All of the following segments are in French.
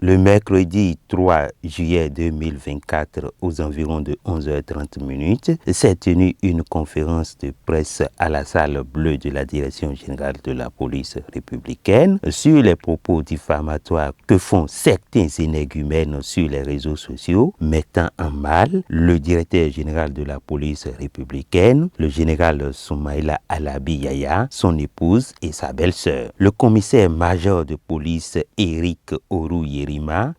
Le mercredi 3 juillet 2024, aux environs de 11h30, s'est tenue une conférence de presse à la salle bleue de la Direction générale de la police républicaine sur les propos diffamatoires que font certains énergumènes sur les réseaux sociaux, mettant en mal le directeur général de la police républicaine, le général Soumaïla Alabi Yaya, son épouse et sa belle-sœur. Le commissaire-major de police Éric Orou Yerima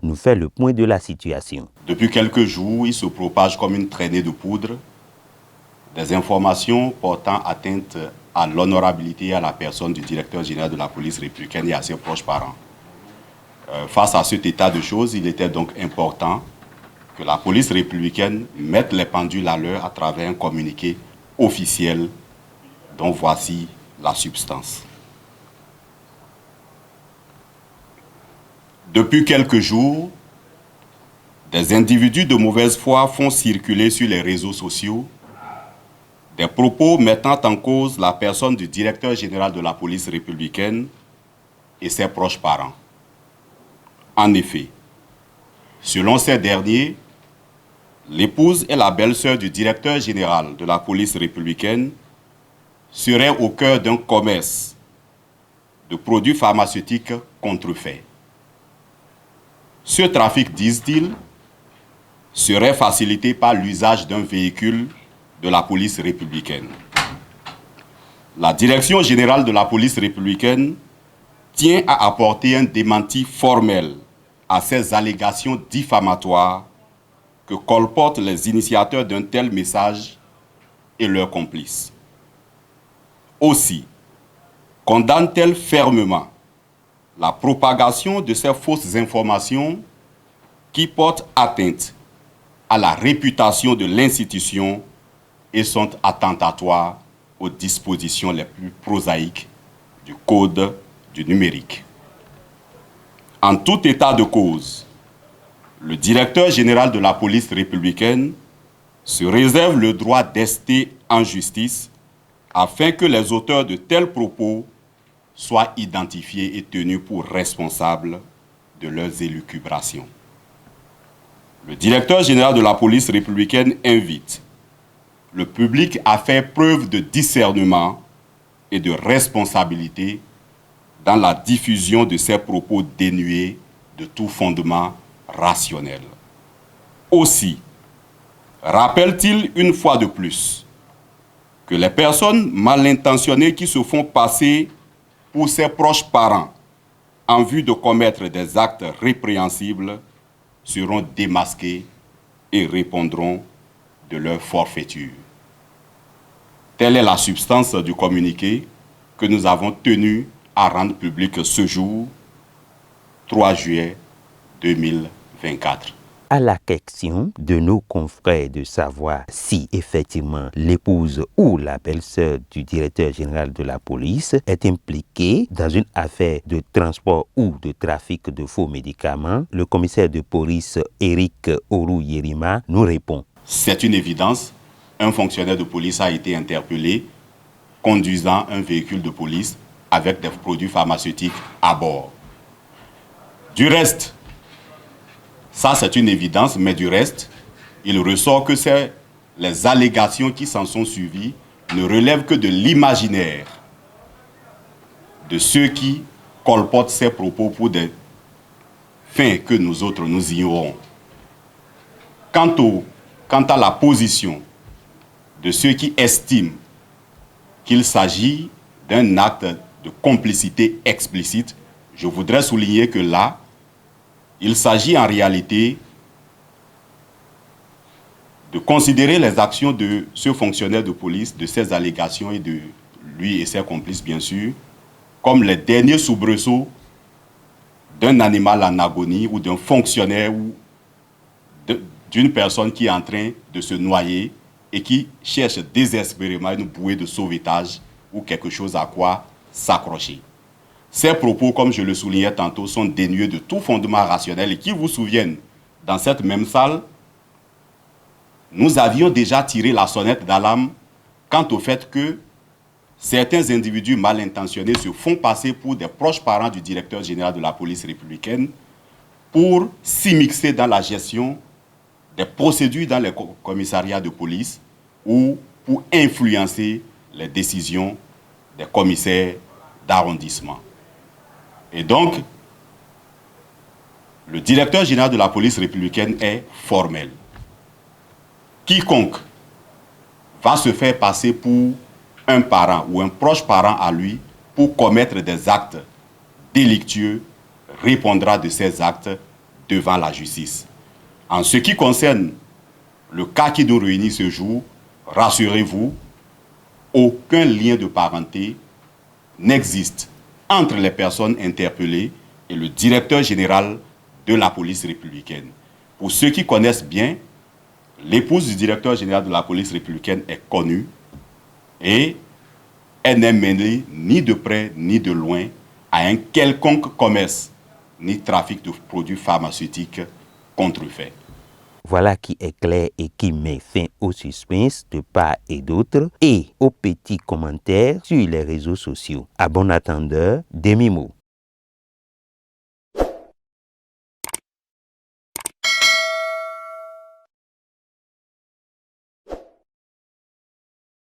nous fait le point de la situation. Depuis quelques jours, il se propage comme une traînée de poudre des informations portant atteinte à l'honorabilité et à la personne du directeur général de la police républicaine et à ses proches parents. Face à cet état de choses, il était donc important que la police républicaine mette les pendules à l'heure à travers un communiqué officiel dont voici la substance. Depuis quelques jours, des individus de mauvaise foi font circuler sur les réseaux sociaux des propos mettant en cause la personne du directeur général de la police républicaine et ses proches parents. En effet, selon ces derniers, l'épouse et la belle-sœur du directeur général de la police républicaine seraient au cœur d'un commerce de produits pharmaceutiques contrefaits. Ce trafic, disent-ils, serait facilité par l'usage d'un véhicule de la police républicaine. La Direction générale de la police républicaine tient à apporter un démenti formel à ces allégations diffamatoires que colportent les initiateurs d'un tel message et leurs complices. Aussi, condamne-t-elle fermement la propagation de ces fausses informations qui portent atteinte à la réputation de l'institution et sont attentatoires aux dispositions les plus prosaïques du Code du numérique. En tout état de cause, le directeur général de la police républicaine se réserve le droit d'ester en justice afin que les auteurs de tels propos soient identifiés et tenus pour responsables de leurs élucubrations. Le directeur général de la police républicaine invite le public à faire preuve de discernement et de responsabilité dans la diffusion de ces propos dénués de tout fondement rationnel. Aussi, rappelle-t-il une fois de plus que les personnes mal intentionnées qui se font passer pour ses proches parents en vue de commettre des actes répréhensibles seront démasquées et répondront de leur forfaiture. Telle est la substance du communiqué que nous avons tenu à rendre public ce jour, 3 juillet 2024. À la question de nos confrères de savoir si effectivement l'épouse ou la belle-sœur du directeur général de la police est impliquée dans une affaire de transport ou de trafic de faux médicaments, le commissaire de police Éric Orou Yerima nous répond. C'est une évidence, un fonctionnaire de police a été interpellé conduisant un véhicule de police avec des produits pharmaceutiques à bord. Du reste, ça c'est une évidence, mais du reste, il ressort que les allégations qui s'en sont suivies ne relèvent que de l'imaginaire de ceux qui colportent ces propos pour des fins que nous autres nous ignorons. Quant à la position de ceux qui estiment qu'il s'agit d'un acte de complicité explicite, je voudrais souligner que là, il s'agit en réalité de considérer les actions de ce fonctionnaire de police, de ses allégations et de lui et ses complices bien sûr, comme les derniers soubresauts d'un animal en agonie ou d'un fonctionnaire ou d'une personne qui est en train de se noyer et qui cherche désespérément une bouée de sauvetage ou quelque chose à quoi s'accrocher. Ces propos, comme je le soulignais tantôt, sont dénués de tout fondement rationnel et qui vous souviennent, dans cette même salle, nous avions déjà tiré la sonnette d'alarme quant au fait que certains individus mal intentionnés se font passer pour des proches parents du directeur général de la police républicaine pour s'immiscer dans la gestion des procédures dans les commissariats de police ou pour influencer les décisions des commissaires d'arrondissement. Et donc, le directeur général de la police républicaine est formel. Quiconque va se faire passer pour un parent ou un proche parent à lui pour commettre des actes délictueux répondra de ces actes devant la justice. En ce qui concerne le cas qui nous réunit ce jour, rassurez-vous, aucun lien de parenté n'existe entre les personnes interpellées et le directeur général de la police républicaine. Pour ceux qui connaissent bien, l'épouse du directeur général de la police républicaine est connue et elle n'est mêlée ni de près ni de loin à un quelconque commerce ni trafic de produits pharmaceutiques contrefaits. Voilà qui est clair et qui met fin au suspense de part et d'autre et aux petits commentaires sur les réseaux sociaux. À bon attendeur, Demi-mot.